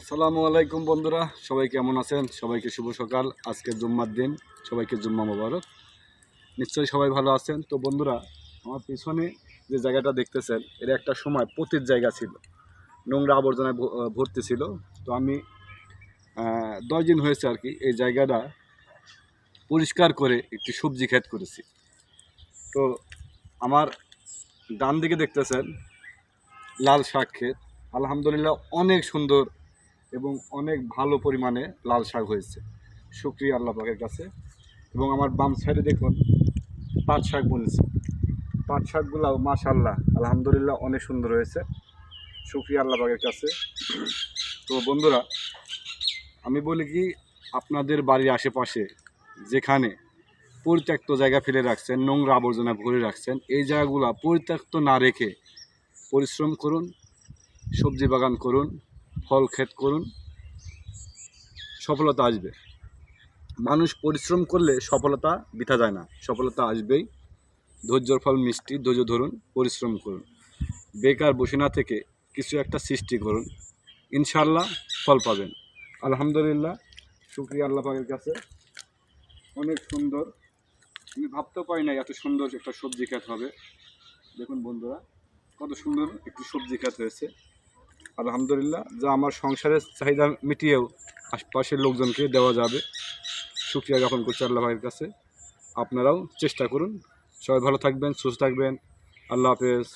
আসসালামু আলাইকুম বন্ধুরা, সবাই কেমন আছেন? সবাইকে শুভ সকাল। আজকে জুম্মার দিন, সবাইকে জুম্মা মোবারক। নিশ্চয়ই সবাই ভালো আছেন। তো বন্ধুরা, আমার পিছনে যে জায়গাটা দেখতেছেন, এটা একটা সময় পতির জায়গা ছিল, নোংরা আবর্জনায় ভর্তি ছিল। তো আমি 10 দিন হয়েছে আর কি এই জায়গাটা পরিষ্কার করে একটি সবজি ক্ষেত করেছি। তো আমার ডান দিকে দেখতেছেন লাল শাক ক্ষেত। আলহামদুলিল্লাহ অনেক সুন্দর এবং অনেক ভালো পরিমাণে লাল শাক হয়েছে, শুকরিয়া আল্লাহ পাকের কাছে। এবং আমার বাম সাইডে দেখুন পাট শাক বুনেছি। পাট শাকগুলাও মাশাআল্লাহ আলহামদুলিল্লাহ অনেক সুন্দর হয়েছে, শুকরিয়া আল্লাহ পাকের কাছে। তো বন্ধুরা, আমি বলি কি, আপনাদের বাড়ির আশেপাশে যেখানে পরিত্যক্ত জায়গা ফেলে রাখছেন, নোংরা আবর্জনা ভরে রাখছেন, এই জায়গাগুলো পরিত্যক্ত না রেখে পরিশ্রম করুন, সবজি বাগান করুন, ফল ক্ষেত করুন, সফলতা আসবে। মানুষ পরিশ্রম করলে সফলতা বৃথা যায় না, সফলতা আসবেই। ধৈর্যর ফল মিষ্টি, ধৈর্য ধরুন, পরিশ্রম করুন, বেকার বসে না থেকে কিছু একটা সৃষ্টি করুন, ইনশাল্লাহ ফল পাবেন। আলহামদুলিল্লাহ, শুকরিয়া আল্লাহ পাকের কাছে। অনেক সুন্দর, আমি ভাবতেও পারি না এত সুন্দর একটা সবজি ক্ষেত হবে। দেখুন বন্ধুরা, কত সুন্দর একটি সবজি ক্ষেত হয়েছে। আলহামদুলিল্লাহ, যা আমার সংসারের চাহিদা মিটিয়েও আশপাশের লোকজনকে দেওয়া যাবে। শুকরিয়া জ্ঞাপন করছি আল্লাহ পাকের কাছে। আপনারাও চেষ্টা করুন। সবাই ভালো থাকবেন, সুস্থ থাকবেন। আল্লাহ হাফেজ।